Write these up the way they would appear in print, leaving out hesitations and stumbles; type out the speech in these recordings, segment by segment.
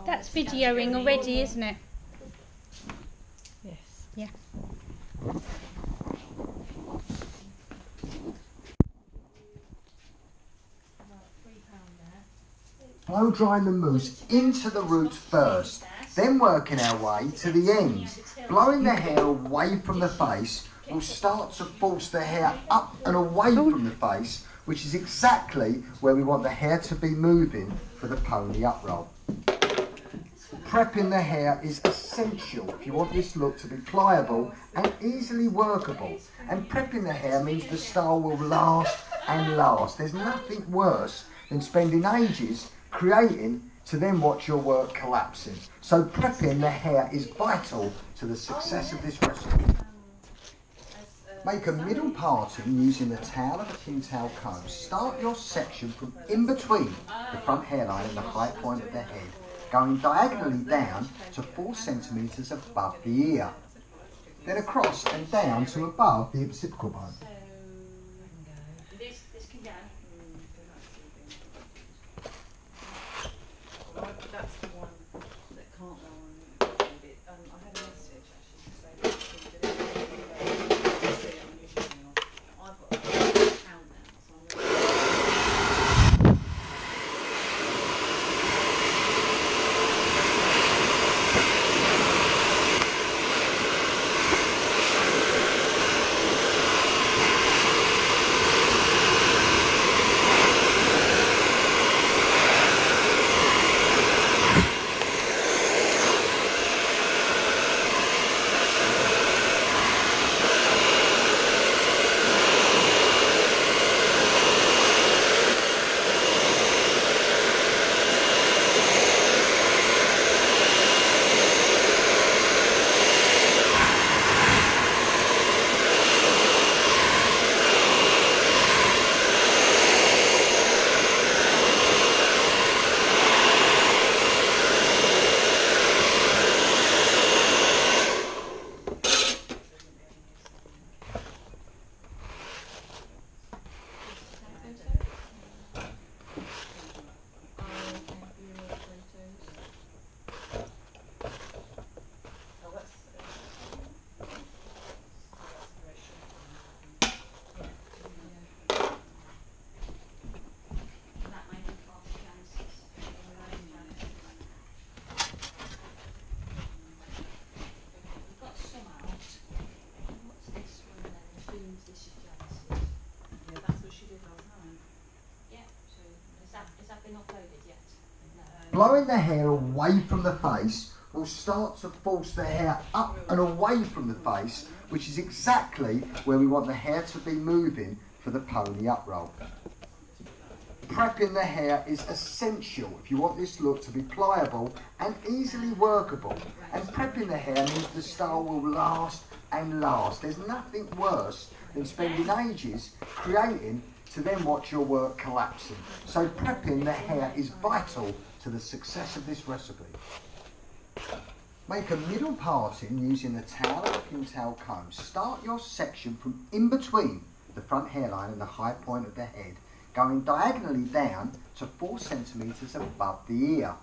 That's videoing already, isn't it? Yes. Yeah. Blow drying the mousse into the roots first, then working our way to the ends. Blowing the hair away from the face will start to force the hair up and away from the face, which is exactly where we want the hair to be moving for the pony uproll. Prepping the hair is essential if you want this look to be pliable and easily workable. And prepping the hair means the style will last and last. There's nothing worse than spending ages creating to then watch your work collapsing. So prepping the hair is vital to the success of this recipe. Make a middle parting using the tail of a tin towel comb. Start your section from in between the front hairline and the high point of the head, going diagonally down to 4 centimetres above the ear, then across and down to above the occipital bone. This can go. That's the one that can't go on a bit. I had a message actually to say that I've got a count now, so I'm Blowing the hair away from the face will start to force the hair up and away from the face, which is exactly where we want the hair to be moving for the pony uproll. Prepping the hair is essential if you want this look to be pliable and easily workable. And prepping the hair means the style will last and last. There's nothing worse than spending ages creating to then watch your work collapsing. So prepping the hair is vital to the success of this recipe. Make a middle parting using the tail of a tin towel comb. Start your section from in between the front hairline and the high point of the head, going diagonally down to 4 centimetres above the ear,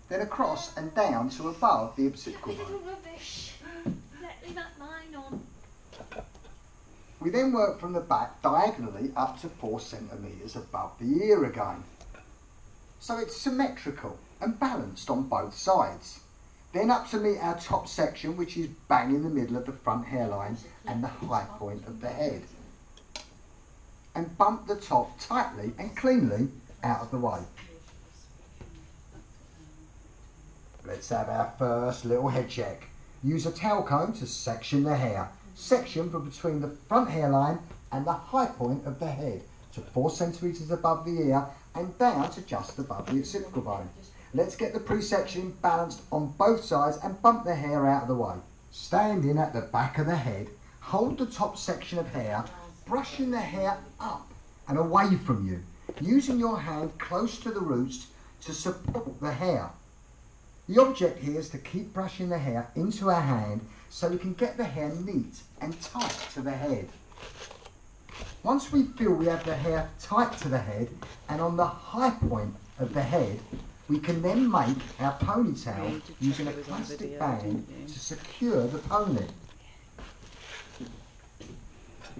then across and down to above the occipital bone. Rubbish. Leave that line on. We then work from the back diagonally up to 4 centimetres above the ear again. So it's symmetrical and balanced on both sides. Then up to meet our top section, which is bang in the middle of the front hairline and the high point of the head. And bump the top tightly and cleanly out of the way. Let's have our first little head check. Use a towel comb to section the hair. Section from between the front hairline and the high point of the head to 4 centimetres above the ear and down to just above the occipital bone. Let's get the pre-section balanced on both sides and bump the hair out of the way. Standing at the back of the head, hold the top section of hair, brushing the hair up and away from you, using your hand close to the roots to support the hair. The object here is to keep brushing the hair into our hand so we can get the hair neat and tight to the head. Once we feel we have the hair tight to the head and on the high point of the head, we can then make our ponytail using a plastic band to secure the pony.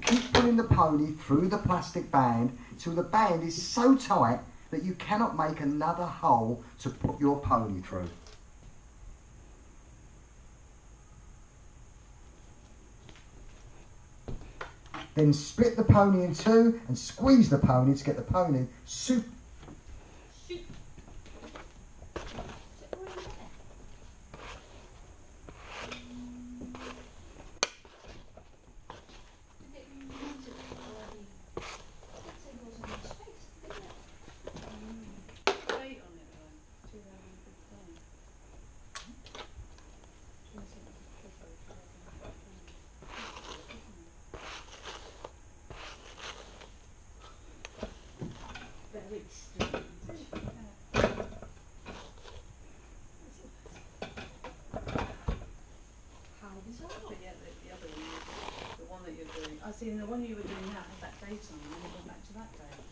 Keep pulling the pony through the plastic band till the band is so tight that you cannot make another hole to put your pony through. Then split the pony in two and squeeze the pony to get the pony super. I seen the one you were doing now had that date on, and then it went back to that date.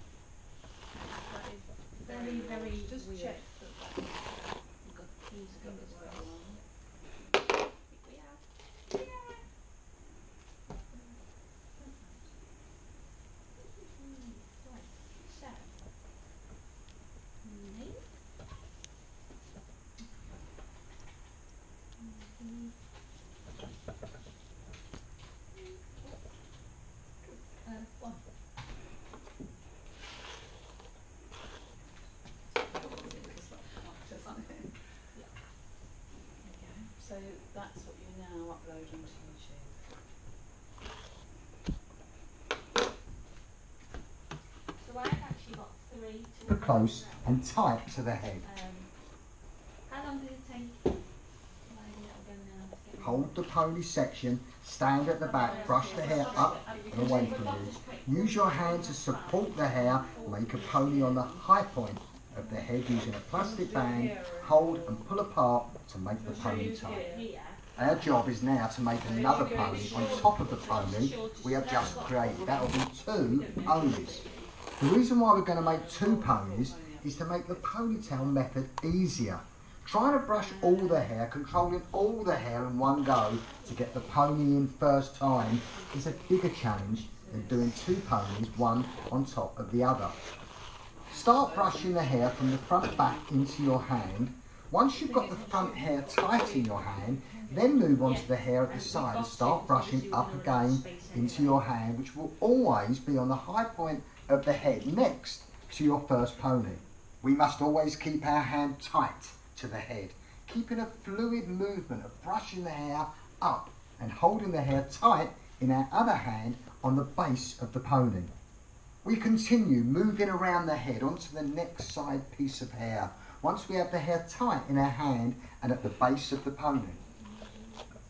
That is very, very just weird. Check that you've got these as well. So that's what you now upload onto YouTube. So I've actually got 3 to Close and tight to the head. how long did it take? Hold the pony section, stand at the back, brush the hair up and away from you. Use your hand to support the hair, make a pony on the high point of the head using a plastic band, hold and pull apart to make the pony tight. Our job is now to make another pony on top of the pony we have just created. That will be 2 ponies. The reason why we're going to make 2 ponies is to make the ponytail method easier. Trying to brush all the hair, controlling all the hair in one go to get the pony in first time is a bigger challenge than doing 2 ponies, one on top of the other. Start brushing the hair from the front back into your hand. Once you've got the front hair tight in your hand, then move on to the hair at the side and start brushing up again into your hand, which will always be on the high point of the head next to your first pony. We must always keep our hand tight to the head, keeping a fluid movement of brushing the hair up and holding the hair tight in our other hand on the base of the pony. We continue moving around the head onto the next side piece of hair once we have the hair tight in our hand and at the base of the pony.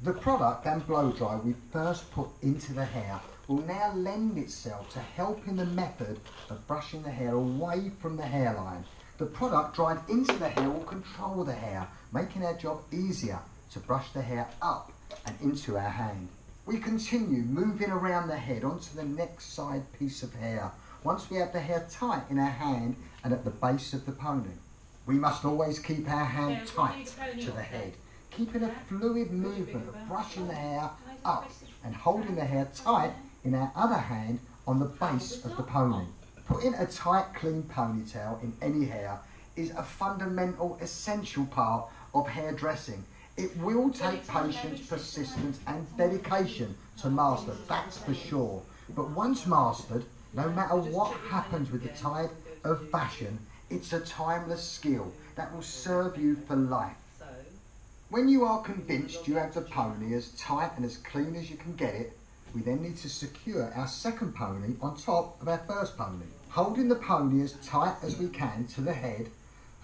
The product and blow dry we first put into the hair will now lend itself to helping the method of brushing the hair away from the hairline. The product dried into the hair will control the hair, making our job easier to brush the hair up and into our hand. We continue moving around the head onto the next side piece of hair once we have the hair tight in our hand and at the base of the pony. We must always keep our hand tight to the head, keeping a fluid movement of brushing the hair up and holding the hair tight in our other hand on the base of the pony. Putting a tight, clean ponytail in any hair is a fundamental, essential part of hairdressing. It will take patience, persistence and dedication to master, that's for sure. But once mastered, no matter what happens with the tide of fashion, it's a timeless skill that will serve you for life. When you are convinced you have the pony as tight and as clean as you can get it, we then need to secure our second pony on top of our first pony. Holding the pony as tight as we can to the head,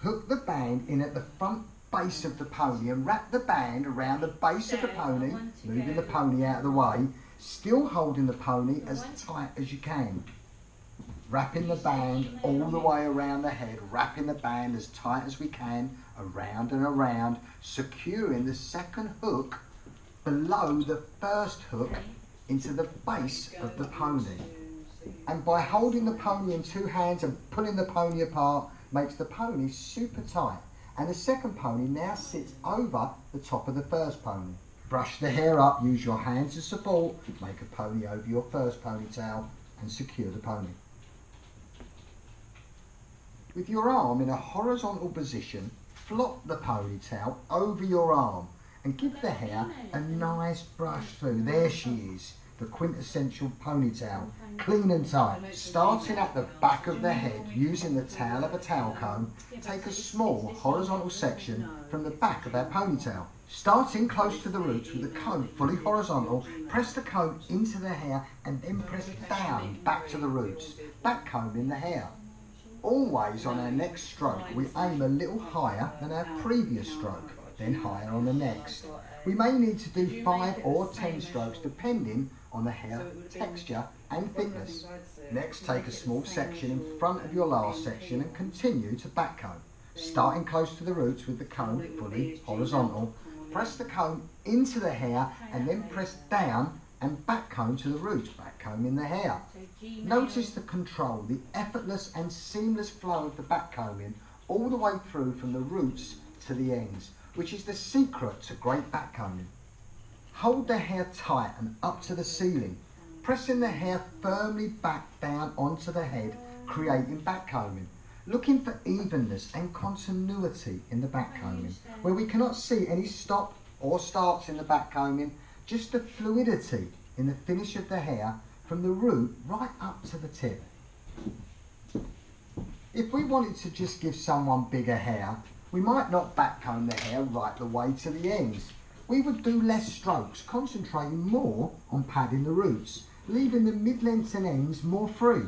hook the band in at the front base of the pony and wrap the band around the base of the pony, moving the pony out of the way, still holding the pony as tight as you can. Wrapping the band all the way around the head, wrapping the band as tight as we can, around and around, securing the second hook below the first hook into the base of the pony. And by holding the pony in two hands and pulling the pony apart makes the pony super tight. And the second pony now sits over the top of the first pony. Brush the hair up, use your hands as support, make a pony over your first ponytail and secure the pony. With your arm in a horizontal position, flop the ponytail over your arm and give the hair a nice brush through. There she is, the quintessential ponytail, clean and tight. Starting at the back of the head, using the tail of a towel comb, take a small horizontal section from the back of our ponytail. Starting close to the roots with the comb fully horizontal, press the comb into the hair and then press down back to the roots, back combing the hair. Always on our next stroke, we aim a little higher than our previous stroke, then higher on the next. We may need to do 5 or 10 strokes depending on the hair texture and thickness. Next, take a small section in front of your last section and continue to back comb. Starting close to the roots with the comb fully horizontal, press the comb into the hair and then press down and back comb to the roots, back comb in the hair. Notice the control, the effortless and seamless flow of the back combing all the way through from the roots to the ends, which is the secret to great back combing. Hold the hair tight and up to the ceiling, pressing the hair firmly back down onto the head, creating back combing. Looking for evenness and continuity in the back combing, where we cannot see any stop or starts in the back combing, just the fluidity in the finish of the hair from the root right up to the tip. If we wanted to just give someone bigger hair, we might not back comb the hair right the way to the ends. We would do less strokes, concentrating more on padding the roots, leaving the mid-lengths and ends more free.